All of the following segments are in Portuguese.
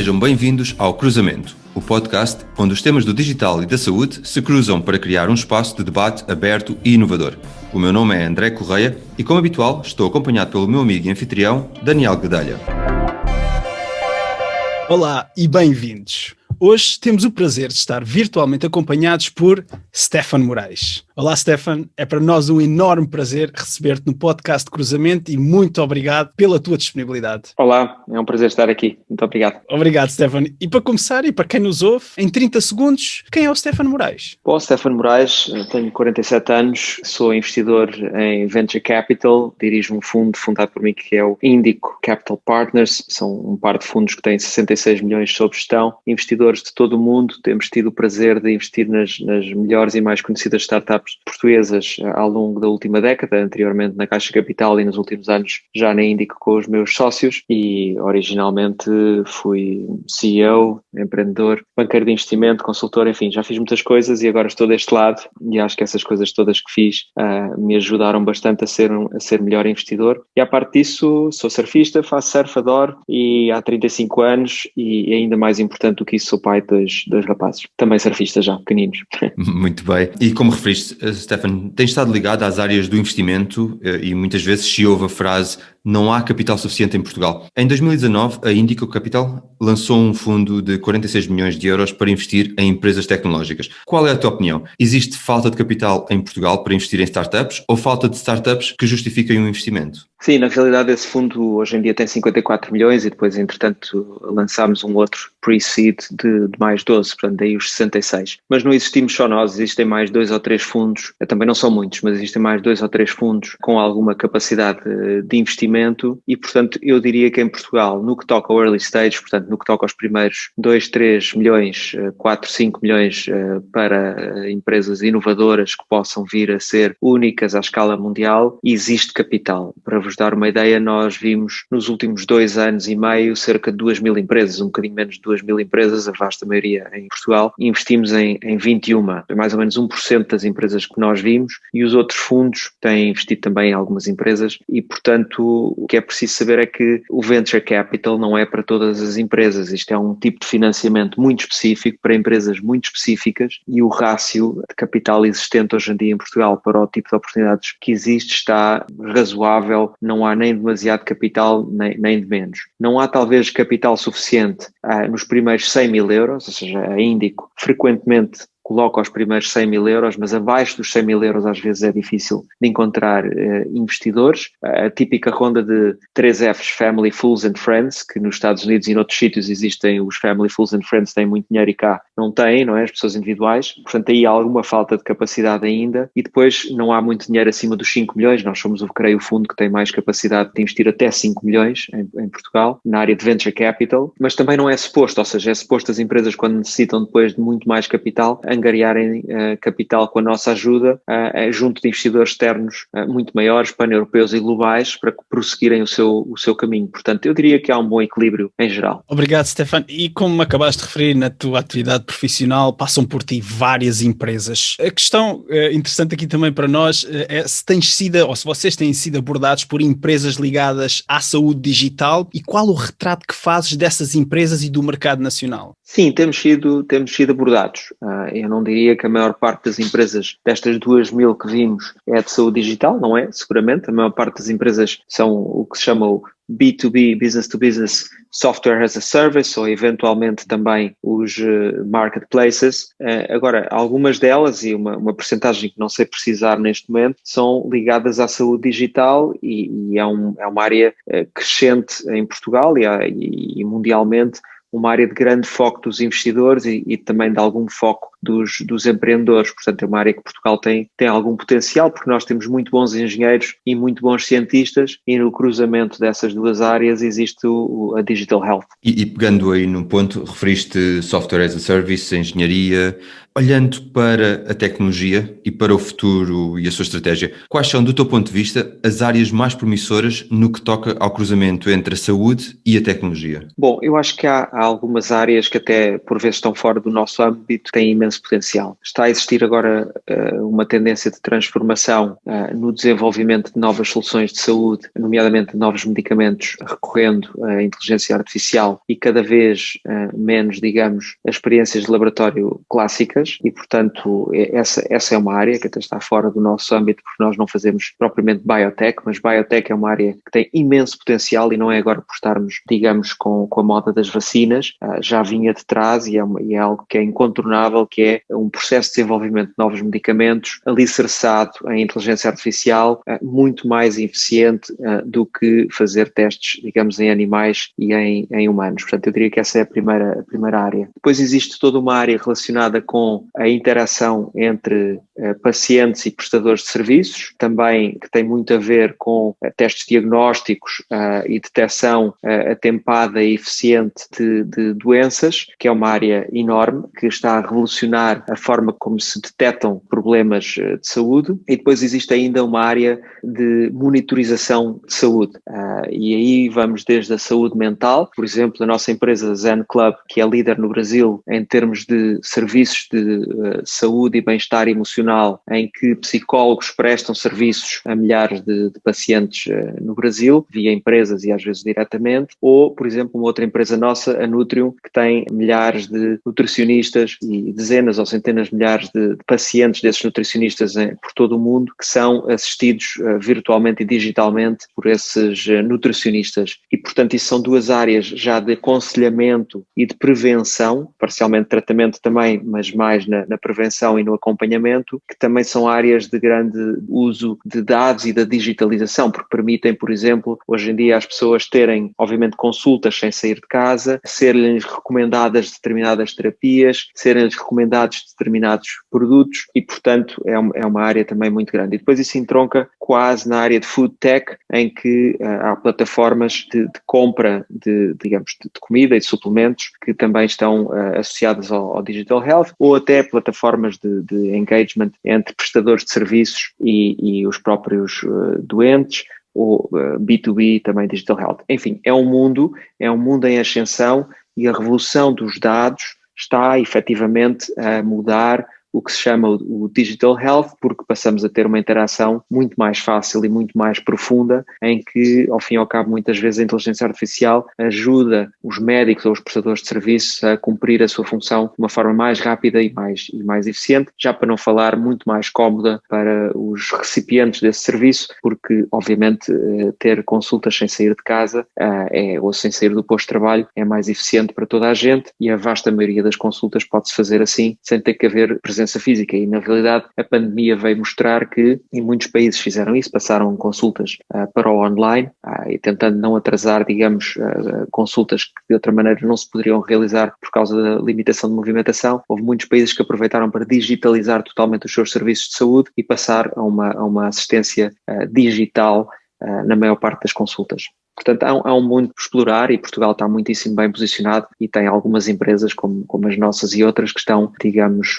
Sejam bem-vindos ao Cruzamento, o podcast onde os temas do digital e da saúde se cruzam para criar um espaço de debate aberto e inovador. O meu nome é André Correia e, como habitual, estou acompanhado pelo meu amigo e anfitrião, Daniel Guedalha. Olá e bem-vindos. Hoje temos o prazer de estar virtualmente acompanhados por Stefan Moraes. Olá, Stefan, é para nós um enorme prazer receber-te no podcast Cruzamento e muito obrigado pela tua disponibilidade. Olá, é um prazer estar aqui. Muito obrigado. Obrigado, Stefan. E para começar, e para quem nos ouve, em 30 segundos, quem é o Stefan Moraes? Bom, Stefan Moraes, tenho 47 anos, sou investidor em Venture Capital, dirijo um fundo fundado por mim que é o Indico Capital Partners, são um par de fundos que têm 66 milhões sob gestão, investidores de todo o mundo. Temos tido o prazer de investir nas melhores e mais conhecidas startups portuguesas ao longo da última década, anteriormente na Caixa Capital e nos últimos anos já na Indico com os meus sócios, e originalmente fui CEO, empreendedor, banqueiro de investimento, consultor, enfim, já fiz muitas coisas e agora estou deste lado e acho que essas coisas todas que fiz me ajudaram bastante a ser melhor investidor. E à parte disso, sou surfista, faço surf, adoro, e há 35 anos e ainda mais importante do que isso, sou pai dos rapazes, também surfistas já, pequeninos. Muito bem. E como referiste, Stefan, tens estado ligado às áreas do investimento e muitas vezes se ouve a frase "não há capital suficiente em Portugal". Em 2019, a Indico Capital lançou um fundo de 46 milhões de euros para investir em empresas tecnológicas. Qual é a tua opinião? Existe falta de capital em Portugal para investir em startups ou falta de startups que justifiquem um investimento? Sim, na realidade esse fundo hoje em dia tem 54 milhões e depois, entretanto, lançámos um outro pre-seed de mais 12, portanto daí os 66. Mas não existimos só nós, existem mais 2 ou 3 fundos, também não são muitos, mas existem mais 2 ou 3 fundos com alguma capacidade de investimento e, portanto, eu diria que em Portugal, no que toca ao early stage, portanto, no que toca aos primeiros 2, 3 milhões, 4, 5 milhões para empresas inovadoras que possam vir a ser únicas à escala mundial, existe capital. Para vos dar uma ideia, nós vimos nos últimos 2 anos e meio cerca de 2.000 empresas, um bocadinho menos de 2.000 empresas, a vasta maioria em Portugal, e investimos em 21, mais ou menos 1% das empresas que nós vimos, e os outros fundos têm investido também em algumas empresas e, portanto, o que é preciso saber é que o Venture Capital não é para todas as empresas. Isto é um tipo de financiamento muito específico para empresas muito específicas e o rácio de capital existente hoje em dia em Portugal para o tipo de oportunidades que existe está razoável, não há nem demasiado capital nem de menos. Não há talvez capital suficiente nos primeiros 100 mil euros, ou seja, a Indico frequentemente coloca os primeiros 100 mil euros, mas abaixo dos 100 mil euros às vezes é difícil de encontrar investidores. A típica ronda de 3Fs, Family, Fools and Friends, que nos Estados Unidos e noutros sítios existem os Family, Fools and Friends, têm muito dinheiro e cá não têm, não é? As pessoas individuais. Portanto, aí há alguma falta de capacidade ainda e depois não há muito dinheiro acima dos 5 milhões. Nós somos, creio, o fundo que tem mais capacidade de investir até 5 milhões em Portugal, na área de Venture Capital, mas também não é suposto, ou seja, é suposto as empresas quando necessitam depois de muito mais capital angariarem capital com a nossa ajuda junto de investidores externos muito maiores, pan-europeus e globais para prosseguirem o seu caminho. Portanto, eu diria que há um bom equilíbrio em geral. Obrigado, Stefan. E como acabaste de referir na tua atividade profissional, passam por ti várias empresas. A questão interessante aqui também para nós é se tens sido, ou se vocês têm sido abordados por empresas ligadas à saúde digital e qual o retrato que fazes dessas empresas e do mercado nacional? Sim, temos sido abordados. Eu não diria que a maior parte das empresas, destas 2.000 que vimos, é de saúde digital, não é? Seguramente. A maior parte das empresas são o que se chama o B2B, Business to Business, Software as a Service, ou eventualmente também os marketplaces. Agora, algumas delas, e uma percentagem que não sei precisar neste momento, são ligadas à saúde digital e é uma área crescente em Portugal e mundialmente, uma área de grande foco dos investidores e também de algum foco dos empreendedores. Portanto, é uma área que Portugal tem algum potencial, porque nós temos muito bons engenheiros e muito bons cientistas e no cruzamento dessas duas áreas existe a Digital Health. E pegando aí no ponto, referiste Software as a Service, engenharia, Olhando para a tecnologia e para o futuro e a sua estratégia, quais são, do teu ponto de vista, as áreas mais promissoras no que toca ao cruzamento entre a saúde e a tecnologia? Bom, eu acho que há algumas áreas que até por vezes estão fora do nosso âmbito, têm imenso potencial. Está a existir agora uma tendência de transformação no desenvolvimento de novas soluções de saúde, nomeadamente de novos medicamentos, recorrendo à inteligência artificial e cada vez menos, digamos, as experiências de laboratório clássicas e, portanto, essa é uma área que até está fora do nosso âmbito porque nós não fazemos propriamente biotech, mas biotech é uma área que tem imenso potencial e não é agora por estarmos, digamos, com a moda das vacinas, já vinha de trás e é algo que é incontornável, que é um processo de desenvolvimento de novos medicamentos alicerçado em inteligência artificial, muito mais eficiente do que fazer testes, digamos, em animais e em humanos. Portanto, eu diria que essa é a primeira área. Depois existe toda uma área relacionada com a interação entre pacientes e prestadores de serviços, também que tem muito a ver com testes diagnósticos e detecção atempada e eficiente de doenças, que é uma área enorme, que está a revolucionar a forma como se detectam problemas de saúde. E depois existe ainda uma área de monitorização de saúde. E aí vamos desde a saúde mental, por exemplo, a nossa empresa Zen Club, que é líder no Brasil em termos de serviços de saúde e bem-estar emocional, em que psicólogos prestam serviços a milhares de pacientes no Brasil, via empresas e às vezes diretamente, ou, por exemplo, uma outra empresa nossa, a Nutrium, que tem milhares de nutricionistas e dezenas ou centenas de milhares de pacientes desses nutricionistas por todo o mundo, que são assistidos virtualmente e digitalmente por esses nutricionistas. E, portanto, isso são duas áreas já de aconselhamento e de prevenção, parcialmente tratamento também, mas mais na prevenção e no acompanhamento, que também são áreas de grande uso de dados e da digitalização, porque permitem, por exemplo, hoje em dia as pessoas terem, obviamente, consultas sem sair de casa, serem-lhes recomendadas determinadas terapias, serem-lhes recomendados determinados produtos e, portanto, é uma área também muito grande. E depois isso entronca quase na área de food tech, em que há plataformas de compra de comida e de suplementos que também estão associadas ao digital health, ou até plataformas de engagement entre prestadores de serviços e os próprios doentes, ou B2B também digital health. Enfim, é um mundo em ascensão e a revolução dos dados está efetivamente a mudar o que se chama o digital health, porque passamos a ter uma interação muito mais fácil e muito mais profunda, em que, ao fim e ao cabo, muitas vezes a inteligência artificial ajuda os médicos ou os prestadores de serviços a cumprir a sua função de uma forma mais rápida e mais eficiente, já para não falar muito mais cómoda para os recipientes desse serviço, porque, obviamente, ter consultas sem sair de casa ou sem sair do posto de trabalho é mais eficiente para toda a gente e a vasta maioria das consultas pode-se fazer assim, sem ter que haver presença física. E, na realidade, a pandemia veio mostrar que em muitos países fizeram isso, passaram consultas para o online e tentando não atrasar, digamos, consultas que de outra maneira não se poderiam realizar por causa da limitação de movimentação. Houve muitos países que aproveitaram para digitalizar totalmente os seus serviços de saúde e passar a uma assistência digital na maior parte das consultas. Portanto, há um mundo por explorar e Portugal está muitíssimo bem posicionado e tem algumas empresas como as nossas e outras que estão, digamos,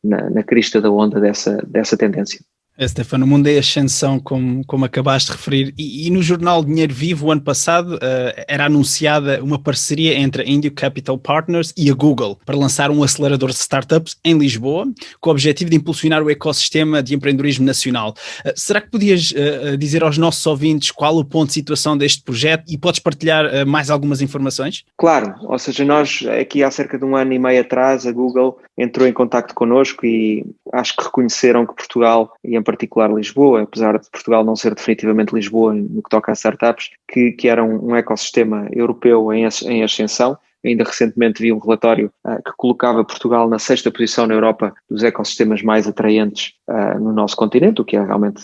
na crista da onda dessa tendência. Stefano, o mundo é ascensão, como acabaste de referir, e no jornal Dinheiro Vivo, o ano passado, era anunciada uma parceria entre a Indio Capital Partners e a Google para lançar um acelerador de startups em Lisboa, com o objetivo de impulsionar o ecossistema de empreendedorismo nacional. Será que podias dizer aos nossos ouvintes qual o ponto de situação deste projeto e podes partilhar mais algumas informações? Claro, ou seja, nós aqui há cerca de 1 ano e meio atrás, a Google entrou em contacto connosco e acho que reconheceram que Portugal, e em particular Lisboa, apesar de Portugal não ser definitivamente Lisboa no que toca a startups, que era um ecossistema europeu em ascensão. Ainda recentemente vi um relatório que colocava Portugal na 6ª posição na Europa dos ecossistemas mais atraentes no nosso continente, o que é realmente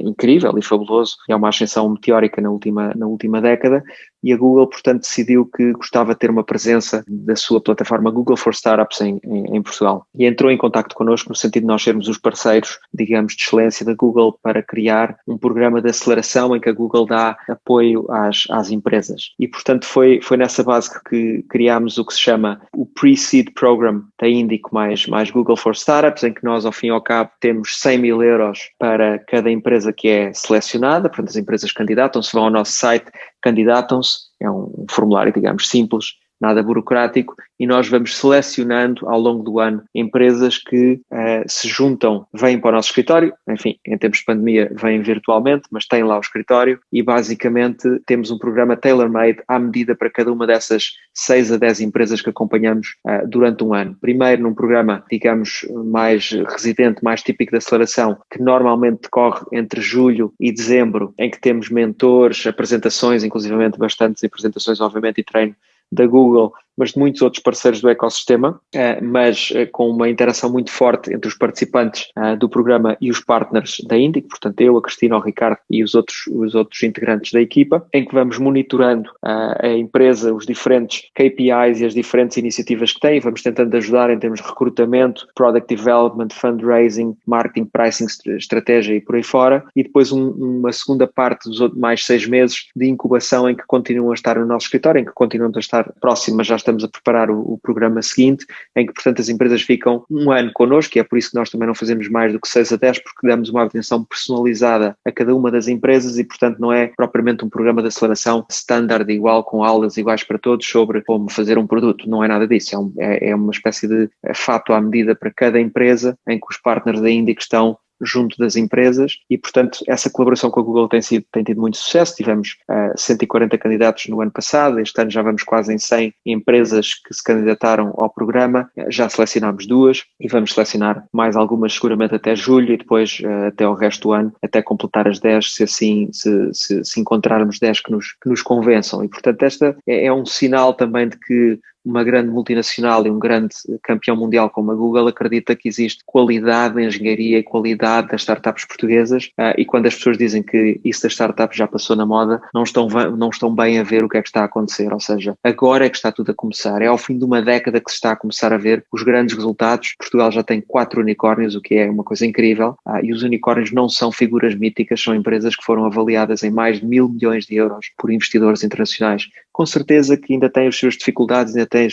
incrível e fabuloso. É uma ascensão meteórica na última década e a Google, portanto, decidiu que gostava de ter uma presença da sua plataforma Google for Startups em Portugal. E entrou em contacto connosco no sentido de nós sermos os parceiros, digamos, de excelência da Google para criar um programa de aceleração em que a Google dá apoio às empresas. E, portanto, foi nessa base que criámos o que se chama o Pre-Seed Program da Índico mais Google for Startups, em que nós, ao fim e ao cabo, temos 100 mil euros para cada empresa que é selecionada. Portanto, as empresas candidatam-se, vão ao nosso site, candidatam-se, é um formulário, digamos, simples, nada burocrático, e nós vamos selecionando ao longo do ano empresas que se juntam, vêm para o nosso escritório, enfim, em tempos de pandemia vêm virtualmente, mas têm lá o escritório, e basicamente temos um programa tailor-made à medida para cada uma dessas 6 a 10 empresas que acompanhamos durante um ano. Primeiro num programa, digamos, mais residente, mais típico de aceleração, que normalmente decorre entre julho e dezembro, em que temos mentores, apresentações, inclusivamente bastantes apresentações, obviamente, e treino da Google, mas de muitos outros parceiros do ecossistema, mas com uma interação muito forte entre os participantes do programa e os partners da Índico, portanto eu, a Cristina, o Ricardo e os outros integrantes da equipa, em que vamos monitorando a empresa, os diferentes KPIs e as diferentes iniciativas que tem, vamos tentando ajudar em termos de recrutamento, product development, fundraising, marketing, pricing, estratégia e por aí fora, e depois uma segunda parte dos outros mais 6 meses de incubação em que continuam a estar no nosso escritório, em que continuam a estar próximas, já estamos a preparar o programa seguinte, em que, portanto, as empresas ficam um ano connosco, e é por isso que nós também não fazemos mais do que 6 a 10, porque damos uma atenção personalizada a cada uma das empresas e, portanto, não é propriamente um programa de aceleração standard igual, com aulas iguais para todos sobre como fazer um produto, não é nada disso, é uma espécie de fato à medida para cada empresa, em que os partners da Índico estão junto das empresas e, portanto, essa colaboração com a Google tem tido muito sucesso. Tivemos 140 candidatos no ano passado, este ano já vamos quase em 100 empresas que se candidataram ao programa, já selecionámos 2 e vamos selecionar mais algumas seguramente até julho e depois até o resto do ano, até completar as 10, se encontrarmos 10 que nos convençam. E, portanto, esta é um sinal também de que uma grande multinacional e um grande campeão mundial como a Google acredita que existe qualidade da engenharia e qualidade das startups portuguesas, e quando as pessoas dizem que isso das startups já passou na moda, não estão bem a ver o que é que está a acontecer, ou seja, agora é que está tudo a começar, é ao fim de uma década que se está a começar a ver os grandes resultados. Portugal já tem 4 unicórnios, o que é uma coisa incrível, e os unicórnios não são figuras míticas, são empresas que foram avaliadas em mais de 1.000 milhões de euros por investidores internacionais. Com certeza que ainda têm as suas dificuldades, ainda têm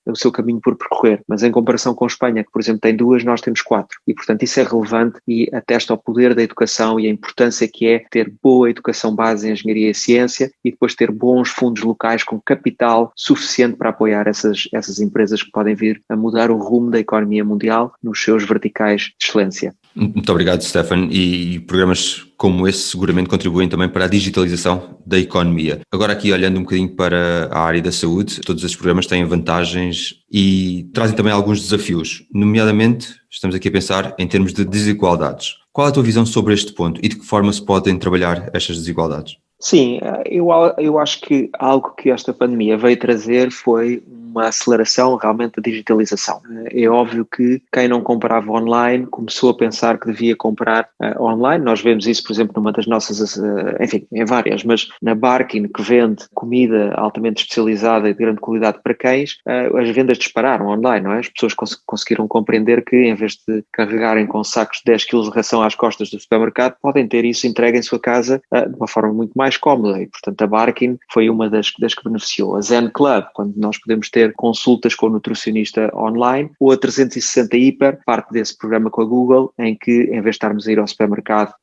o seu caminho por percorrer, mas em comparação com a Espanha, que por exemplo tem 2, nós temos 4, e portanto isso é relevante e atesta ao poder da educação e a importância que é ter boa educação base em engenharia e ciência e depois ter bons fundos locais com capital suficiente para apoiar essas empresas que podem vir a mudar o rumo da economia mundial nos seus verticais de excelência. Muito obrigado, Stefan, e programas como esse seguramente contribuem também para a digitalização da economia. Agora aqui olhando um bocadinho para a área da saúde, todos estes programas têm vantagens e trazem também alguns desafios, nomeadamente estamos aqui a pensar em termos de desigualdades. Qual é a tua visão sobre este ponto e de que forma se podem trabalhar estas desigualdades? Sim, eu acho que algo que esta pandemia veio trazer foi uma aceleração realmente da digitalização. É óbvio que quem não comprava online começou a pensar que devia comprar online. Nós vemos isso, por exemplo, numa das nossas, enfim, em várias, mas na Barkin, que vende comida altamente especializada e de grande qualidade para cães, as vendas dispararam online, não é? As pessoas conseguiram compreender que, em vez de carregarem com sacos de 10 kg de ração às costas do supermercado, podem ter isso entregue em sua casa de uma forma muito mais cómoda e, portanto, a Barkin foi uma das que beneficiou. A Zen Club, quando nós podemos ter consultas com o nutricionista online, ou a 360 Hiper, parte desse programa com a Google, em que, em vez de estarmos a ir ao supermercado,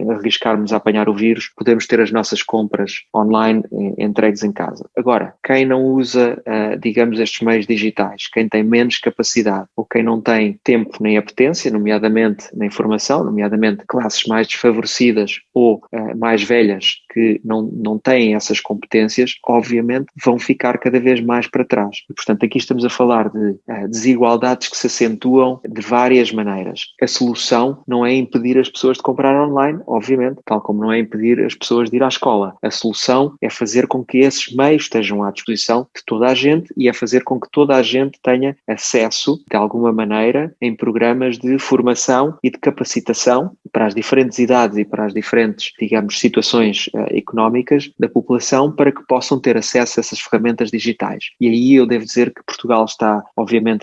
arriscarmos a apanhar o vírus, podemos ter as nossas compras online entregues em casa. Agora, quem não usa, digamos, estes meios digitais, quem tem menos capacidade, ou quem não tem tempo nem apetência, nomeadamente na informação, nomeadamente classes mais desfavorecidas ou mais velhas que não têm essas competências, obviamente vão ficar cada vez mais para trás. E, portanto, aqui estamos a falar de desigualdades que se acentuam de várias maneiras. A solução não é impedir as pessoas de comprar online, obviamente, tal como não é impedir as pessoas de ir à escola. A solução é fazer com que esses meios estejam à disposição de toda a gente e é fazer com que toda a gente tenha acesso, de alguma maneira, em programas de formação e de capacitação para as diferentes idades e para as diferentes, digamos, situações económicas da população para que possam ter acesso a essas ferramentas digitais. E Aí eu devo dizer que Portugal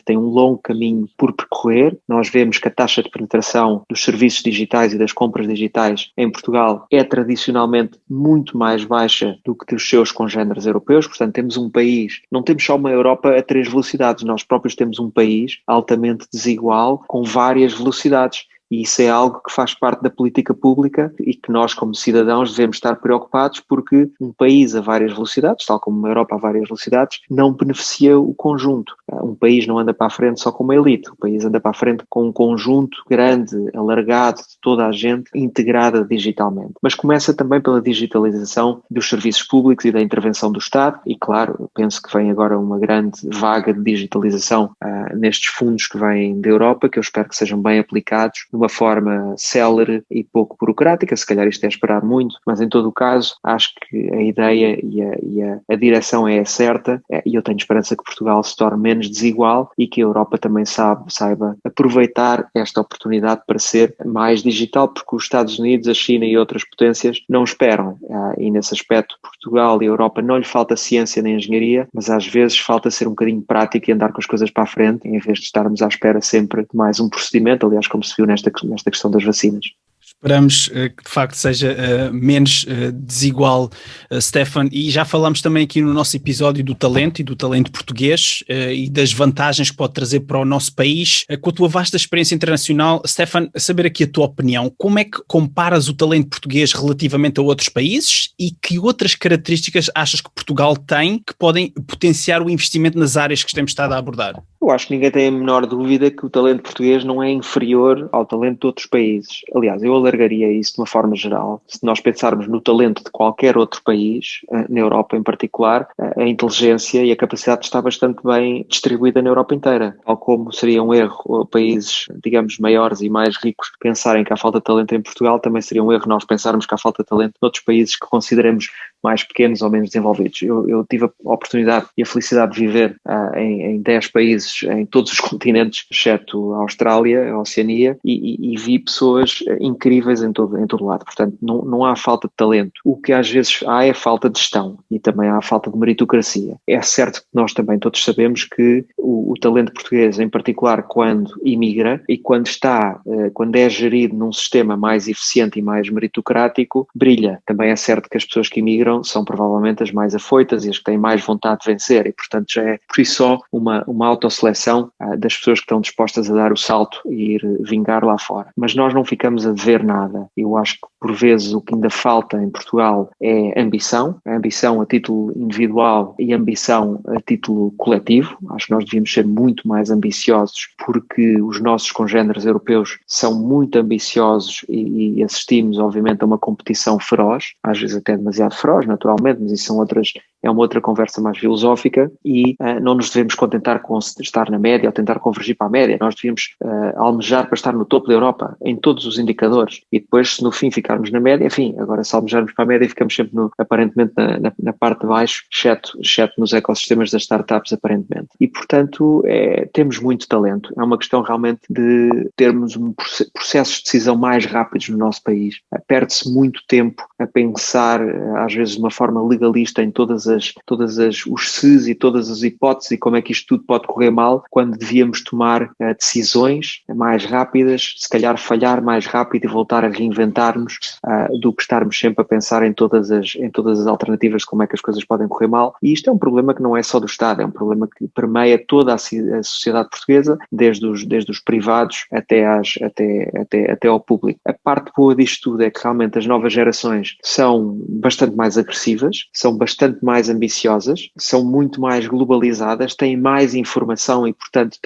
tem um longo caminho por percorrer. Nós vemos que a taxa de penetração dos serviços digitais e das compras digitais em Portugal é tradicionalmente muito mais baixa do que dos seus congêneres europeus. Portanto, temos um país, não temos só uma Europa a 3 velocidades, nós próprios temos um país altamente desigual com várias velocidades. E isso é algo que faz parte da política pública e que nós, como cidadãos, devemos estar preocupados, porque um país a várias velocidades, tal como uma Europa a várias velocidades, não beneficia o conjunto. Um país não anda para a frente só com uma elite, o país anda para a frente com um conjunto grande, alargado, de toda a gente, integrada digitalmente. Mas começa também pela digitalização dos serviços públicos e da intervenção do Estado e, claro, penso que vem agora uma grande vaga de digitalização nestes fundos que vêm da Europa, que eu espero que sejam bem aplicados de uma forma célere e pouco burocrática. Se calhar isto é esperar muito, mas em todo o caso acho que a ideia e a direção é certa e eu tenho esperança que Portugal se torne menos desigual e que a Europa também saiba aproveitar esta oportunidade para ser mais digital, porque os Estados Unidos, a China e outras potências não esperam e nesse aspecto Portugal e a Europa não lhe falta ciência nem engenharia, mas às vezes falta ser um bocadinho prático e andar com as coisas para a frente em vez de estarmos à espera sempre de mais um procedimento, aliás como se viu nesta questão das vacinas. Esperamos que de facto seja menos desigual, Stefan, e já falamos também aqui no nosso episódio do talento e do talento português e das vantagens que pode trazer para o nosso país. Com a tua vasta experiência internacional, Stefan, saber aqui a tua opinião, como é que comparas o talento português relativamente a outros países e que outras características achas que Portugal tem que podem potenciar o investimento nas áreas que temos estado a abordar? Eu acho que ninguém tem a menor dúvida que o talento português não é inferior ao talento de outros países. Aliás, eu alargaria isso de uma forma geral. Se nós pensarmos no talento de qualquer outro país, na Europa em particular, a inteligência e a capacidade está bastante bem distribuída na Europa inteira. Tal como seria um erro países, digamos, maiores e mais ricos pensarem que há falta de talento em Portugal, também seria um erro nós pensarmos que há falta de talento noutros países que consideremos mais pequenos ou menos desenvolvidos. Eu tive a oportunidade e a felicidade de viver em 10 países, em todos os continentes, exceto a Austrália, a Oceania, e vi pessoas incríveis em todo lado. Portanto, não há falta de talento. O que às vezes há é falta de gestão e também há falta de meritocracia. É certo que nós também todos sabemos que o talento português, em particular quando imigra e quando é gerido num sistema mais eficiente e mais meritocrático, brilha. Também é certo que as pessoas que imigram são provavelmente as mais afoitas e as que têm mais vontade de vencer e, portanto, já é por si só uma autosseleção das pessoas que estão dispostas a dar o salto e ir vingar lá fora. Mas nós não ficamos a dever nada. Eu acho que, por vezes, o que ainda falta em Portugal é ambição. A ambição a título individual e ambição a título coletivo. Acho que nós devíamos ser muito mais ambiciosos porque os nossos congêneres europeus são muito ambiciosos e assistimos, obviamente, a uma competição feroz, às vezes até demasiado feroz, naturalmente, mas isso é uma outra conversa mais filosófica e não nos devemos contentar com estar na média ou tentar convergir para a média. Nós devíamos almejar para estar no topo da Europa em todos os indicadores e depois, se no fim ficarmos na média, enfim, agora se almejarmos para a média ficamos sempre aparentemente na parte de baixo, exceto nos ecossistemas das startups aparentemente. E portanto temos muito talento. É uma questão realmente de termos processos de decisão mais rápidos no nosso país. Perde-se muito tempo a pensar, às vezes de uma forma legalista, em todas os ses e todas as hipóteses e como é que isto tudo pode correr mal, quando devíamos tomar decisões mais rápidas, se calhar falhar mais rápido e voltar a reinventar-nos do que estarmos sempre a pensar em todas as alternativas de como é que as coisas podem correr mal. E isto é um problema que não é só do Estado, é um problema que permeia toda a sociedade portuguesa, desde os privados até ao público. A parte boa disto tudo é que realmente as novas gerações são bastante mais agressivas, são bastante mais ambiciosas, são muito mais globalizadas, têm mais informação e, portanto,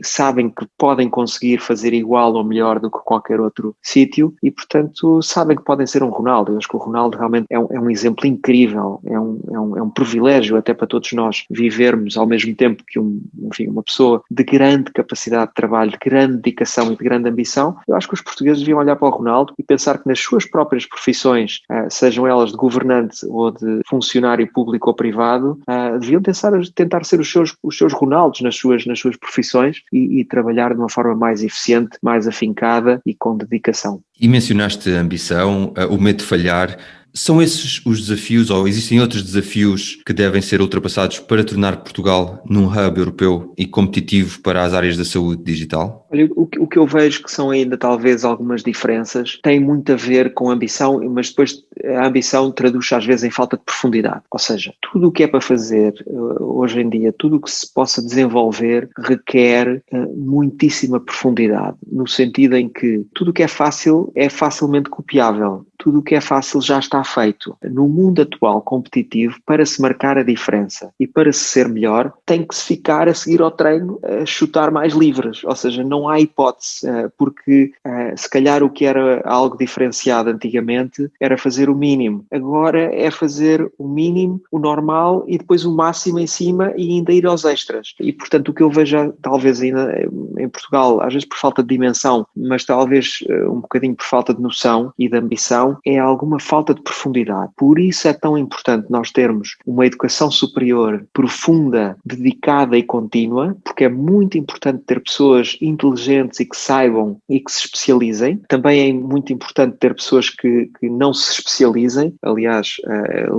sabem que podem conseguir fazer igual ou melhor do que qualquer outro sítio e, portanto, sabem que podem ser um Ronaldo. Eu acho que o Ronaldo realmente é um exemplo incrível, é um privilégio até para todos nós vivermos ao mesmo tempo que uma pessoa de grande capacidade de trabalho, de grande dedicação e de grande ambição. Eu acho que os portugueses deviam olhar para o Ronaldo e pensar que nas suas próprias profissões, sejam elas de governante ou de funcionário público ou privado, deviam tentar ser os seus Ronaldos nas suas profissões e trabalhar de uma forma mais eficiente, mais afincada e com dedicação. E mencionaste a ambição, o medo de falhar. São esses os desafios, ou existem outros desafios que devem ser ultrapassados para tornar Portugal num hub europeu e competitivo para as áreas da saúde digital? Olha, o que eu vejo que são ainda talvez algumas diferenças tem muito a ver com ambição, mas depois a ambição traduz-se às vezes em falta de profundidade. Ou seja, tudo o que é para fazer hoje em dia, tudo o que se possa desenvolver requer muitíssima profundidade, no sentido em que tudo o que é fácil é facilmente copiável. Tudo o que é fácil já está feito. No mundo atual competitivo, para se marcar a diferença e para se ser melhor, tem que se ficar a seguir ao treino, a chutar mais livres. Ou seja, não há hipótese, porque se calhar o que era algo diferenciado antigamente era fazer o mínimo. Agora é fazer o mínimo, o normal e depois o máximo em cima e ainda ir aos extras. E, portanto, o que eu vejo talvez ainda em Portugal, às vezes por falta de dimensão, mas talvez um bocadinho por falta de noção e de ambição, é alguma falta de profundidade. Por isso é tão importante nós termos uma educação superior profunda, dedicada e contínua, porque é muito importante ter pessoas inteligentes e que saibam e que se especializem. Também é muito importante ter pessoas que não se especializem. Aliás,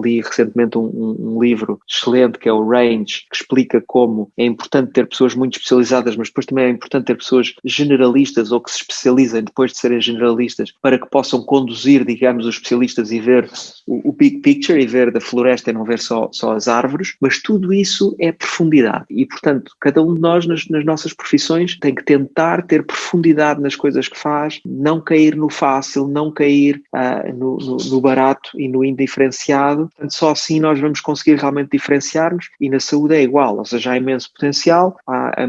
li recentemente um livro excelente que é o Range, que explica como é importante ter pessoas muito especializadas, mas depois também é importante ter pessoas generalistas ou que se especializem depois de serem generalistas para que possam conduzir, digamos, os especialistas e ver o big picture e ver da floresta e não ver só as árvores, mas tudo isso é profundidade e, portanto, cada um de nós nas nossas profissões tem que tentar ter profundidade nas coisas que faz, não cair no fácil, não cair no barato e no indiferenciado. Portanto, só assim nós vamos conseguir realmente diferenciar-nos e na saúde é igual, ou seja, há imenso potencial,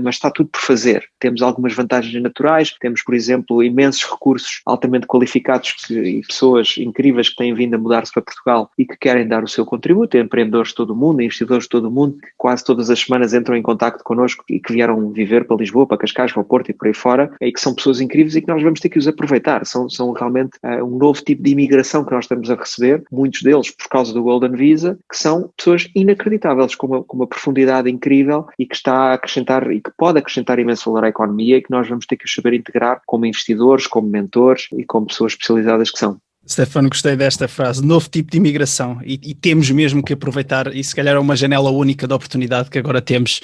mas está tudo por fazer. Temos algumas vantagens naturais, temos, por exemplo, imensos recursos altamente qualificados e pessoas incríveis que têm vindo a mudar-se para Portugal e que querem dar o seu contributo, empreendedores de todo o mundo, investidores de todo o mundo, que quase todas as semanas entram em contacto connosco e que vieram viver para Lisboa, para Cascais, para o Porto e por aí fora, e que são pessoas incríveis e que nós vamos ter que os aproveitar. São realmente um novo tipo de imigração que nós estamos a receber, muitos deles por causa do Golden Visa, que são pessoas inacreditáveis, com uma profundidade incrível e que está a acrescentar e que pode acrescentar imenso valor à economia e que nós vamos ter que os saber integrar como investidores, como mentores e como pessoas especializadas que são. Stefano, gostei desta frase, novo tipo de imigração e temos mesmo que aproveitar e se calhar é uma janela única de oportunidade que agora temos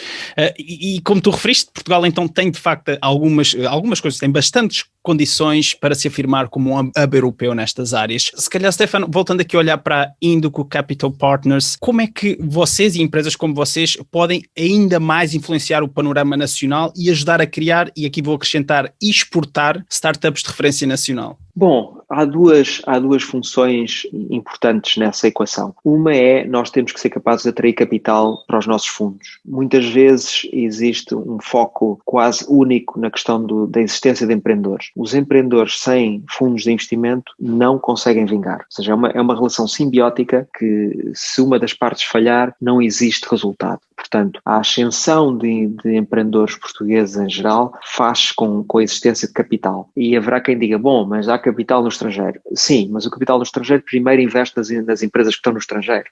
e como tu referiste, Portugal então tem de facto algumas coisas, tem bastantes condições para se afirmar como um hub europeu nestas áreas. Se calhar, Stefano, voltando aqui a olhar para a Índico Capital Partners, como é que vocês e empresas como vocês podem ainda mais influenciar o panorama nacional e ajudar a criar, e aqui vou acrescentar, e exportar startups de referência nacional? Bom, há duas funções importantes nessa equação. Uma é, nós temos que ser capazes de atrair capital para os nossos fundos. Muitas vezes existe um foco quase único na questão da existência de empreendedores. Os empreendedores sem fundos de investimento não conseguem vingar. Ou seja, é uma relação simbiótica que, se uma das partes falhar, não existe resultado. Portanto, a ascensão de empreendedores portugueses em geral faz com a existência de capital. E haverá quem diga, bom, mas há capital no estrangeiro. Sim, mas o capital no estrangeiro primeiro investe nas empresas que estão no estrangeiro.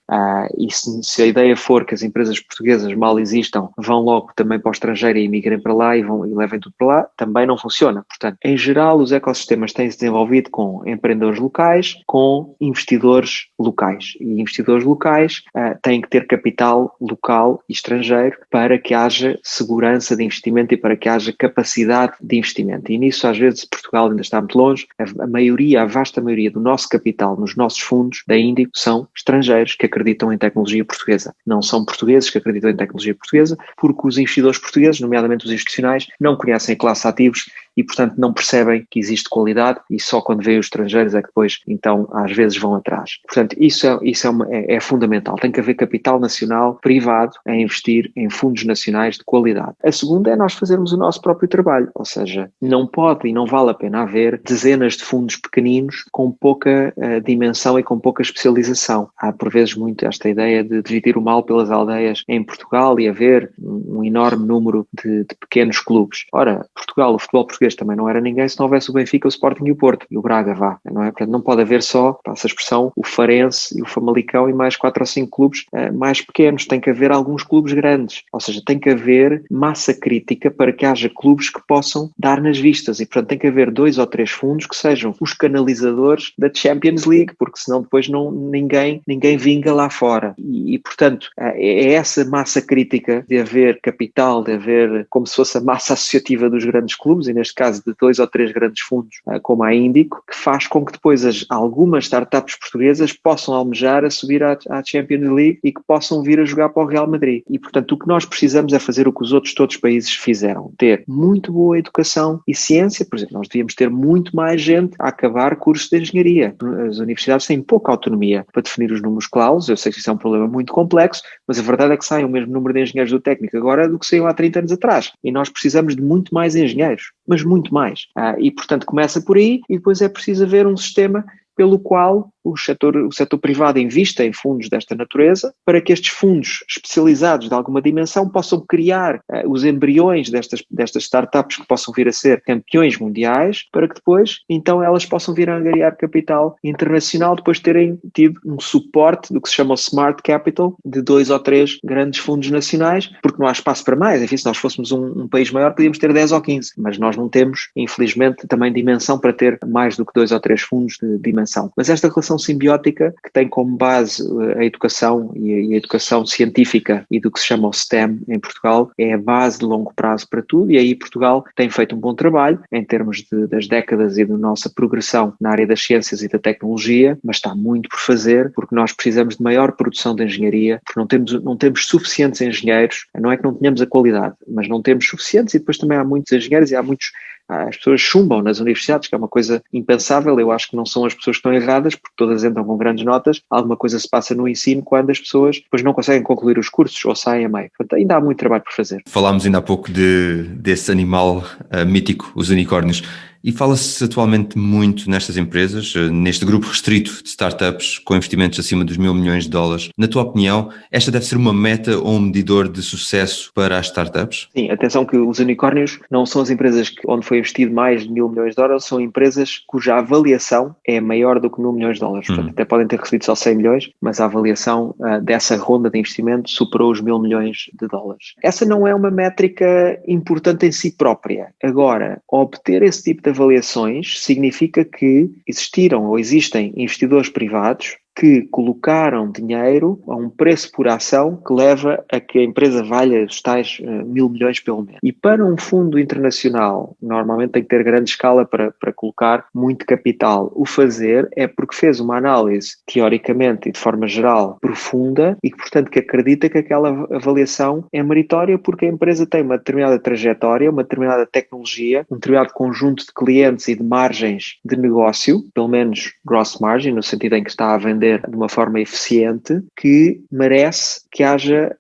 E se a ideia for que as empresas portuguesas mal existam, vão logo também para o estrangeiro e emigrem para lá e levem tudo para lá, também não funciona. Portanto, em geral, os ecossistemas têm-se desenvolvido com empreendedores locais, com investidores locais. E investidores locais têm que ter capital local e estrangeiro para que haja segurança de investimento e para que haja capacidade de investimento. E nisso, às vezes, Portugal ainda está muito longe. A vasta maioria do nosso capital nos nossos fundos da Índico são estrangeiros que acreditam em tecnologia portuguesa. Não são portugueses que acreditam em tecnologia portuguesa, porque os investidores portugueses, nomeadamente os institucionais, não conhecem a classe ativos e, portanto, não percebem que existe qualidade e só quando veem os estrangeiros é que depois, então, às vezes vão atrás. Portanto, isso é fundamental. Tem que haver capital nacional privado a investir em fundos nacionais de qualidade. A segunda é nós fazermos o nosso próprio trabalho, ou seja, não pode e não vale a pena haver dezenas de fundos pequeninos com pouca dimensão e com pouca especialização. Há, por vezes, muito esta ideia de dividir o mal pelas aldeias em Portugal e haver um enorme número de pequenos clubes. Ora, Portugal, o futebol português português também não era ninguém se não houvesse o Benfica, o Sporting e o Porto, e o Braga, não é? Portanto, não pode haver só, passa a expressão, o Farense e o Famalicão e mais 4 ou 5 clubes mais pequenos. Tem que haver alguns clubes grandes, ou seja, tem que haver massa crítica para que haja clubes que possam dar nas vistas, e portanto tem que haver 2 ou 3 fundos que sejam os canalizadores da Champions League, porque senão depois ninguém vinga lá fora. E portanto, é essa massa crítica de haver capital, de haver como se fosse a massa associativa dos grandes clubes, e neste caso de 2 ou 3 grandes fundos, como a Índico, que faz com que depois algumas startups portuguesas possam almejar a subir à Champions League e que possam vir a jogar para o Real Madrid. E portanto, o que nós precisamos é fazer o que os outros todos os países fizeram, ter muito boa educação e ciência. Por exemplo, nós devíamos ter muito mais gente a acabar cursos de engenharia. As universidades têm pouca autonomia para definir os números clausos. Eu sei que isso é um problema muito complexo, mas a verdade é que sai o mesmo número de engenheiros do técnico agora do que saiu há 30 anos atrás. E nós precisamos de muito mais engenheiros, mas muito mais. E portanto começa por aí, e depois é preciso haver um sistema pelo qual o setor privado invista em fundos desta natureza, para que estes fundos especializados de alguma dimensão possam criar os embriões destas startups que possam vir a ser campeões mundiais, para que depois, então, elas possam vir a angariar capital internacional, depois de terem tido um suporte do que se chama o Smart Capital, de 2 ou 3 grandes fundos nacionais, porque não há espaço para mais. Enfim, se nós fôssemos um país maior, podíamos ter 10 ou 15, mas nós não temos, infelizmente, também dimensão para ter mais do que 2 ou 3 fundos de dimensão. Mas esta relação simbiótica, que tem como base a educação e a educação científica e do que se chama o STEM em Portugal, é a base de longo prazo para tudo, e aí Portugal tem feito um bom trabalho em termos das décadas e da nossa progressão na área das ciências e da tecnologia, mas está muito por fazer, porque nós precisamos de maior produção de engenharia, porque não temos suficientes engenheiros. Não é que não tenhamos a qualidade, mas não temos suficientes, e depois também há muitos engenheiros e as pessoas chumbam nas universidades, que é uma coisa impensável. Eu acho que não são as pessoas que estão erradas, porque todas entram com grandes notas. Alguma coisa se passa no ensino quando as pessoas depois não conseguem concluir os cursos ou saem a meio. Portanto, ainda há muito trabalho por fazer. Falámos ainda há pouco desse animal mítico, os unicórnios. E fala-se atualmente muito nestas empresas, neste grupo restrito de startups com investimentos acima dos $1.000 milhões. Na tua opinião, esta deve ser uma meta ou um medidor de sucesso para as startups? Sim, atenção que os unicórnios não são as empresas onde foi investido mais de $1.000 milhões, são empresas cuja avaliação é maior do que $1.000 milhões. Portanto, até podem ter recebido só 100 milhões, mas a avaliação dessa ronda de investimento superou os $1.000 milhões. Essa não é uma métrica importante em si própria. Agora, obter esse tipo de avaliações significa que existiram ou existem investidores privados que colocaram dinheiro a um preço por ação que leva a que a empresa valha os tais $1.000 milhões pelo menos. E para um fundo internacional, normalmente tem que ter grande escala para colocar muito capital. O fazer é porque fez uma análise, teoricamente e de forma geral, profunda, e que, portanto, que acredita que aquela avaliação é meritória, porque a empresa tem uma determinada trajetória, uma determinada tecnologia, um determinado conjunto de clientes e de margens de negócio, pelo menos gross margin, no sentido em que está a vender de uma forma eficiente, que merece que haja,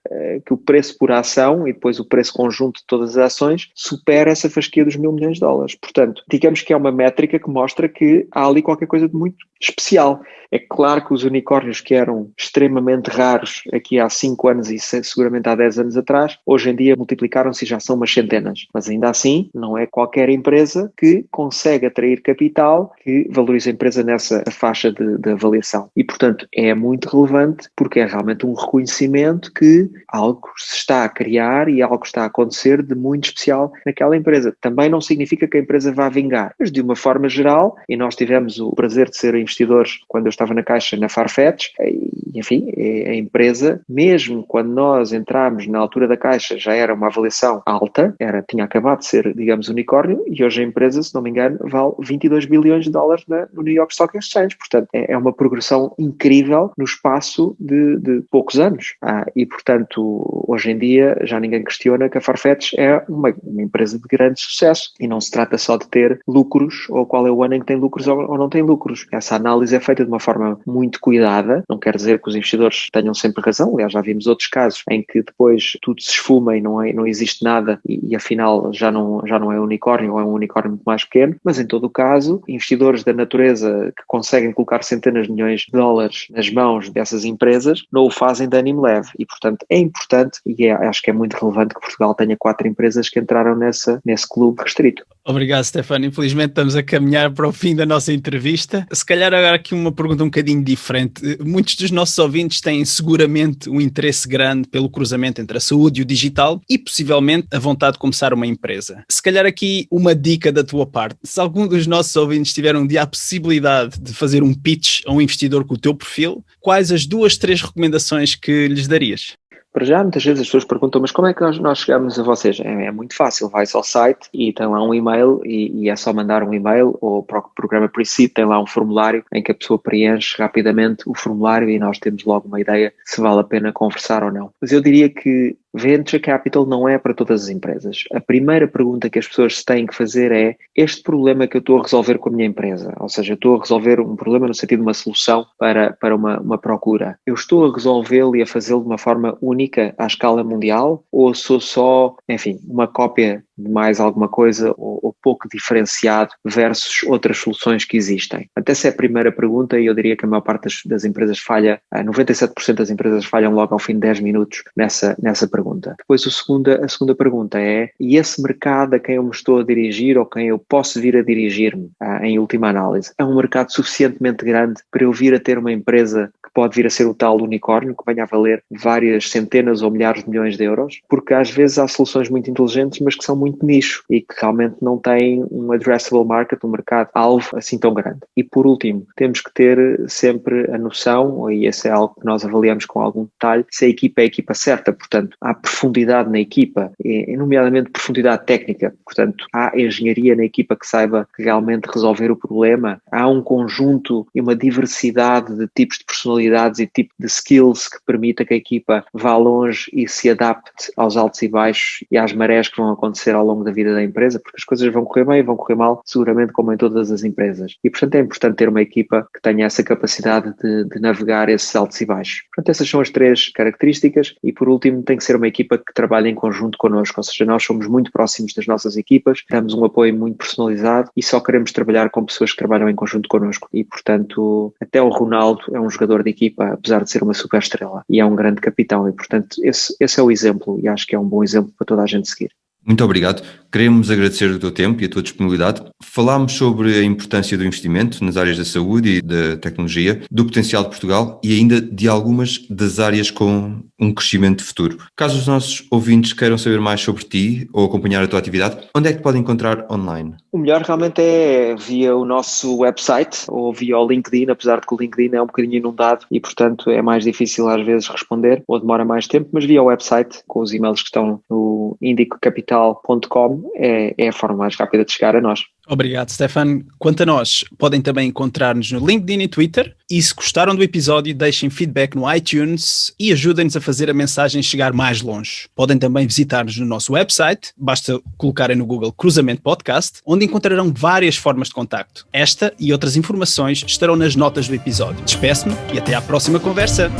que o preço por ação e depois o preço conjunto de todas as ações supere essa fasquia dos $1.000 milhões. Portanto, digamos que é uma métrica que mostra que há ali qualquer coisa de muito especial. É claro que os unicórnios, que eram extremamente raros aqui há 5 anos e seguramente há 10 anos atrás, hoje em dia multiplicaram-se e já são umas centenas. Mas ainda assim, não é qualquer empresa que consegue atrair capital que valoriza a empresa nessa faixa de avaliação. E, portanto, é muito relevante, porque é realmente um reconhecimento que algo se está a criar e algo está a acontecer de muito especial naquela empresa. Também não significa que a empresa vá vingar, mas de uma forma geral, e nós tivemos o prazer de ser investidores quando eu estava na Caixa, na Farfetch, e, enfim, a empresa, mesmo quando nós entramos na altura da Caixa, já era uma avaliação alta, tinha acabado de ser, digamos, unicórnio, e hoje a empresa, se não me engano, vale $22 bilhões no New York Stock Exchange. Portanto, é uma progressão incrível no espaço de poucos anos. E, portanto, hoje em dia já ninguém questiona que a Farfetch é uma empresa de grande sucesso, e não se trata só de ter lucros, ou qual é o ano em que tem lucros ou não tem lucros. Essa análise é feita de uma forma muito cuidada. Não quer dizer que os investidores tenham sempre razão. Aliás, já vimos outros casos em que depois tudo se esfuma e não existe nada, e afinal já não é unicórnio, ou é um unicórnio muito mais pequeno. Mas em todo o caso, investidores da natureza que conseguem colocar centenas de milhões de dólares nas mãos dessas empresas, não o fazem de ânimo leve. E, portanto, é importante e acho que é muito relevante que Portugal tenha 4 empresas que entraram nesse clube restrito. Obrigado, Stefano. Infelizmente estamos a caminhar para o fim da nossa entrevista. Se calhar agora aqui uma pergunta um bocadinho diferente. Muitos dos nossos ouvintes têm seguramente um interesse grande pelo cruzamento entre a saúde e o digital e possivelmente a vontade de começar uma empresa. Se calhar aqui uma dica da tua parte. Se algum dos nossos ouvintes tiver um dia a possibilidade de fazer um pitch a um investidor com o teu perfil, quais as 2, 3 recomendações que lhes darias? Para já, muitas vezes as pessoas perguntam, mas como é que nós chegamos a vocês? É muito fácil, vai-se ao site e tem lá um e-mail e é só mandar um e-mail, ou para o programa Pre-Seed tem lá um formulário em que a pessoa preenche rapidamente o formulário e nós temos logo uma ideia se vale a pena conversar ou não. Mas eu diria que Venture Capital não é para todas as empresas. A primeira pergunta que as pessoas têm que fazer é: este problema que eu estou a resolver com a minha empresa, ou seja, eu estou a resolver um problema no sentido de uma solução para uma procura, eu estou a resolvê-lo e a fazê-lo de uma forma única à escala mundial, ou sou só, enfim, uma cópia de mais alguma coisa ou pouco diferenciado versus outras soluções que existem? Até essa é a primeira pergunta e eu diria que a maior parte das empresas falha, 97% das empresas falham logo ao fim de 10 minutos nessa pergunta. Depois a segunda pergunta é: e esse mercado a quem eu me estou a dirigir ou quem eu posso vir a dirigir-me, em última análise, é um mercado suficientemente grande para eu vir a ter uma empresa que pode vir a ser o tal unicórnio, que venha a valer várias centenas ou milhares de milhões de euros? Porque às vezes há soluções muito inteligentes, mas que são muito nicho e que realmente não têm um addressable market, um mercado-alvo assim tão grande. E por último, temos que ter sempre a noção, e esse é algo que nós avaliamos com algum detalhe, se a equipa é a equipa certa. Portanto, há profundidade na equipa, nomeadamente profundidade técnica. Portanto, há engenharia na equipa que saiba realmente resolver o problema. Há um conjunto e uma diversidade de tipos de personalidades e tipo de skills que permita que a equipa vá longe e se adapte aos altos e baixos e às marés que vão acontecer ao longo da vida da empresa, porque as coisas vão correr bem e vão correr mal, seguramente, como em todas as empresas. E, portanto, é importante ter uma equipa que tenha essa capacidade de navegar esses altos e baixos. Portanto, essas são as 3 características e, por último, tem que ser uma equipa que trabalhe em conjunto connosco, ou seja, nós somos muito próximos das nossas equipas, damos um apoio muito personalizado e só queremos trabalhar com pessoas que trabalham em conjunto connosco. E, portanto, até o Ronaldo é um jogador de equipa, apesar de ser uma super estrela, e é um grande capitão e, portanto, esse é o exemplo e acho que é um bom exemplo para toda a gente seguir. Muito obrigado. Queremos agradecer o teu tempo e a tua disponibilidade. Falámos sobre a importância do investimento nas áreas da saúde e da tecnologia, do potencial de Portugal e ainda de algumas das áreas com um crescimento futuro. Caso os nossos ouvintes queiram saber mais sobre ti ou acompanhar a tua atividade, onde é que te podem encontrar online? O melhor realmente é via o nosso website ou via o LinkedIn, apesar de que o LinkedIn é um bocadinho inundado e, portanto, é mais difícil às vezes responder ou demora mais tempo, mas via o website, com os e-mails que estão no indicocapital.com, é a forma mais rápida de chegar a nós. Obrigado, Stefano. Quanto a nós, podem também encontrar-nos no LinkedIn e Twitter. E se gostaram do episódio, deixem feedback no iTunes e ajudem-nos a fazer a mensagem chegar mais longe. Podem também visitar-nos no nosso website, basta colocarem no Google Cruzamento Podcast, onde encontrarão várias formas de contacto. Esta e outras informações estarão nas notas do episódio. Despeço-me e até à próxima conversa.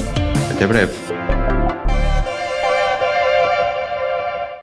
Até breve.